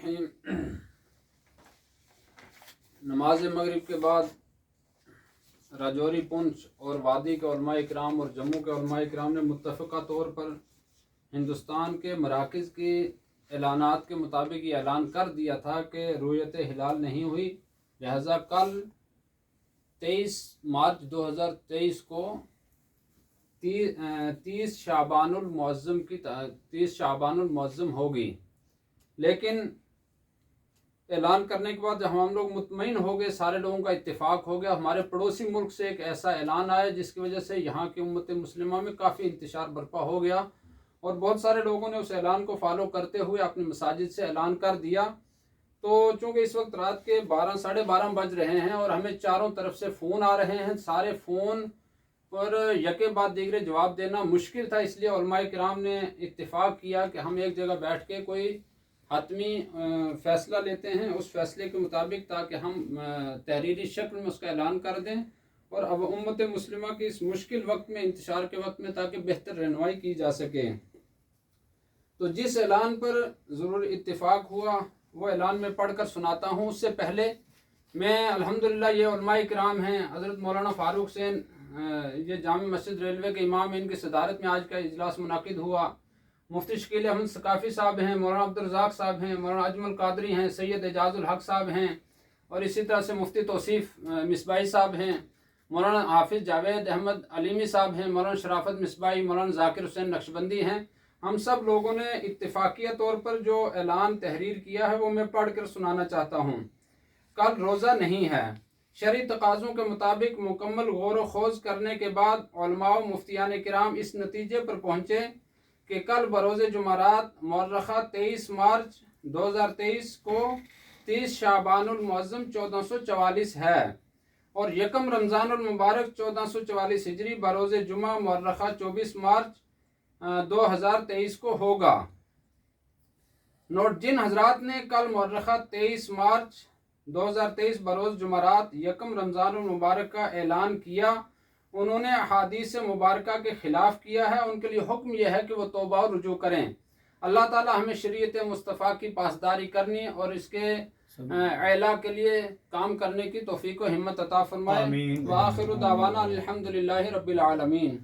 الرحیم۔ نماز مغرب کے بعد راجوری پونچھ اور وادی کے علماء کرام اور جموں کے علماء کرام نے متفقہ طور پر ہندوستان کے مراکز کی اعلانات کے مطابق یہ اعلان کر دیا تھا کہ رؤیت ہلال نہیں ہوئی، لہذا کل 23 مارچ 2023 کو 30 شعبان المعظم ہوگی۔ لیکن اعلان کرنے کے بعد ہم لوگ مطمئن ہو گئے، سارے لوگوں کا اتفاق ہو گیا۔ ہمارے پڑوسی ملک سے ایک ایسا اعلان آیا جس کی وجہ سے یہاں کی امت مسلمہ میں کافی انتشار برپا ہو گیا، اور بہت سارے لوگوں نے اس اعلان کو فالو کرتے ہوئے اپنی مساجد سے اعلان کر دیا۔ تو چونکہ اس وقت رات کے 12 ساڑھے 12 بج رہے ہیں اور ہمیں چاروں طرف سے فون آ رہے ہیں، سارے فون پر یکے بعد دیگرے جواب دینا مشکل تھا، اس لیے علماء کرام نے اتفاق کیا کہ ہم ایک جگہ بیٹھ کے کوئی حتمی فیصلہ لیتے ہیں، اس فیصلے کے مطابق تاکہ ہم تحریری شکل میں اس کا اعلان کر دیں، اور اب امت مسلمہ کی اس مشکل وقت میں، انتشار کے وقت میں، تاکہ بہتر رہنمائی کی جا سکے۔ تو جس اعلان پر ضرور اتفاق ہوا وہ اعلان میں پڑھ کر سناتا ہوں۔ اس سے پہلے میں الحمدللہ یہ علماء کرام ہیں، حضرت مولانا فاروق حسین یہ جامع مسجد ریلوے کے امام ہیں، ان کی صدارت میں آج کا اجلاس منعقد ہوا۔ مفتی شکیل احمد ثقافی صاحب ہیں، مولانا عبدالرزاق صاحب ہیں، مولانا اجمل قادری ہیں، سید اعجاز الحق صاحب ہیں، اور اسی طرح سے مفتی توصیف مصباحی صاحب ہیں، مولانا حافظ جاوید احمد علیمی صاحب ہیں، مولانا شرافت مصباحی، مولانا ذاکر حسین نقشبندی ہیں۔ ہم سب لوگوں نے اتفاقیہ طور پر جو اعلان تحریر کیا ہے وہ میں پڑھ کر سنانا چاہتا ہوں۔ کل روزہ نہیں ہے۔ شرعی تقاضوں کے مطابق مکمل غور و خوض کرنے کے بعد علماء و مفتیان کرام اس نتیجے پر پہنچے کہ کل بروز جمعرات مورخہ 23 مارچ 2023 کو 30 شعبان المعظم 1444 ہے، اور یکم رمضان المبارک 1444 ہجری بروز جمعہ مورخہ 24 مارچ 2023 کو ہوگا۔ نوٹ: جن حضرات نے کل مورخہ 23 مارچ 2023 بروز جمعرات یکم رمضان المبارک کا اعلان کیا، انہوں نے احادیث مبارکہ کے خلاف کیا ہے۔ ان کے لیے حکم یہ ہے کہ وہ توبہ و رجوع کریں۔ اللہ تعالی ہمیں شریعت مصطفیٰ کی پاسداری کرنی اور اس کے اعلیٰ کے لیے کام کرنے کی توفیق و ہمت عطا فرمائے۔ وآخر دعوانا الحمدللہ رب العالمین۔